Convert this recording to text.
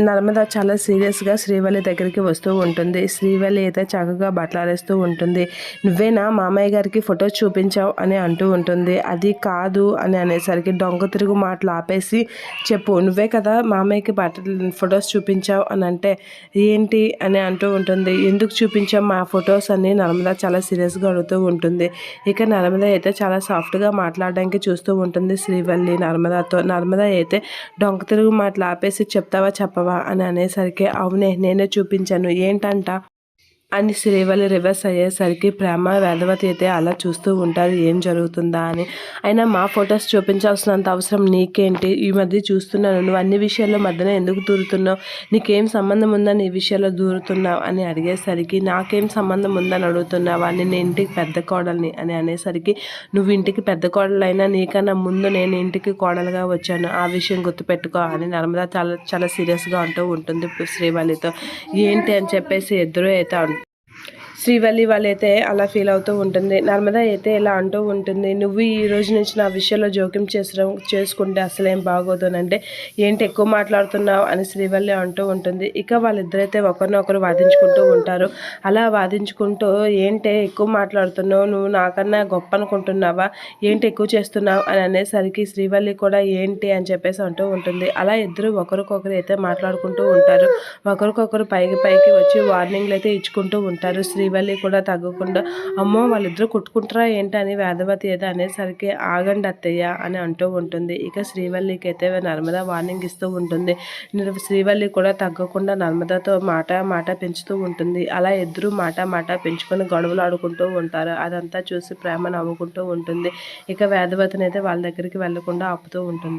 నర్మద చాలా సీరియస్గా శ్రీవల్లి దగ్గరికి వస్తూ ఉంటుంది. శ్రీవల్లి అయితే చక్కగా బట్టలారేస్తూ ఉంటుంది. నువ్వేనా మామయ్య గారికి ఫోటో చూపించావు అని అంటూ ఉంటుంది. అది కాదు అని అనేసరికి దొంగ తిరుగు మాటలు ఆపేసి చెప్పు, నువ్వే కదా మామయ్యకి ఫొటోస్ చూపించావు అని అంటే ఏంటి అని అంటూ ఉంటుంది. ఎందుకు చూపించావు మా ఫొటోస్ అని నర్మద చాలా సీరియస్గా అడుగుతూ ఉంటుంది. ఇక నర్మద అయితే చాలా సాఫ్ట్గా మాట్లాడడానికి చూస్తూ ఉంటుంది శ్రీవల్లి నర్మదతో. నర్మద అయితే దొంగ తిరుగు మాటలు ఆపేసి చెప్తావా చెప్పవా అని అనేసరికి అవునే నేనే చూపించాను ఏంటంట అని శ్రీవల్లి రివర్స్ అయ్యేసరికి ప్రేమ వేదవతి అయితే అలా చూస్తూ ఉంటారు ఏం జరుగుతుందా అని. అయినా మా ఫొటోస్ చూపించాల్సినంత అవసరం నీకేంటి? ఈ మధ్య చూస్తున్నాను నువ్వు అన్ని విషయాల్లో మధ్యన ఎందుకు దూరుతున్నావు? నీకేం సంబంధం ఉందని ఈ విషయాల్లో దూరుతున్నావు అని అడిగేసరికి నాకేం సంబంధం ఉందని అడుగుతున్నావా? నేను ఇంటికి పెద్ద కోడల్ని అని అనేసరికి నువ్వు ఇంటికి పెద్ద కోడలైనా నీకన్నా ముందు నేను ఇంటికి కోడలుగా వచ్చాను, ఆ విషయం గుర్తుపెట్టుకో అని నర్మద చాలా చాలా సీరియస్గా అంటూ ఉంటుంది శ్రీవల్లితో. ఏంటి అని చెప్పేసి ఇద్దరు అయితే శ్రీవల్లి వాళ్ళైతే అలా ఫీల్ అవుతూ ఉంటుంది. నర్మద అయితే ఇలా అంటూ ఉంటుంది, నువ్వు ఈ రోజు నుంచి నా విషయంలో జోక్యం చేసుకుంటే అసలేం బాగోదు అని అంటే ఏంటి ఎక్కువ మాట్లాడుతున్నావు అని శ్రీవల్లి అంటూ ఉంటుంది. ఇక వాళ్ళిద్దరైతే ఒకరినొకరు వాదించుకుంటూ ఉంటారు. అలా వాదించుకుంటూ ఏంటి ఎక్కువ మాట్లాడుతున్నావు, నువ్వు నాకన్నా గొప్ప అనుకుంటున్నావా, ఏంటి ఎక్కువ చేస్తున్నావు అని అనేసరికి శ్రీవల్లి కూడా ఏంటి అని చెప్పేసి అంటూ ఉంటుంది. అలా ఇద్దరు ఒకరికొకరు అయితే మాట్లాడుకుంటూ ఉంటారు. ఒకరికొకరు పైకి వచ్చి వార్నింగ్లు అయితే ఇచ్చుకుంటూ ఉంటారు. శ్రీవల్లి కూడా తగ్గకుండా అమ్మో వాళ్ళిద్దరూ కొట్టుకుంటారా ఏంటని వేదవతి అయితే అనేసరికి ఆగండి అత్తయ్య అని అంటూ ఉంటుంది. ఇక శ్రీవల్లికి అయితే నర్మద వార్నింగ్ ఇస్తూ ఉంటుంది. శ్రీవల్లి కూడా తగ్గకుండా నర్మదతో మాట పెంచుతూ ఉంటుంది. అలా ఇద్దరు మాట పెంచుకొని గొడవలు ఆడుకుంటూ ఉంటారు. అదంతా చూసి ప్రేమ నవ్వుకుంటూ ఉంటుంది. ఇక వేదవతిని అయితే వాళ్ళ దగ్గరికి వెళ్లకుండా ఆపుతూ ఉంటుంది.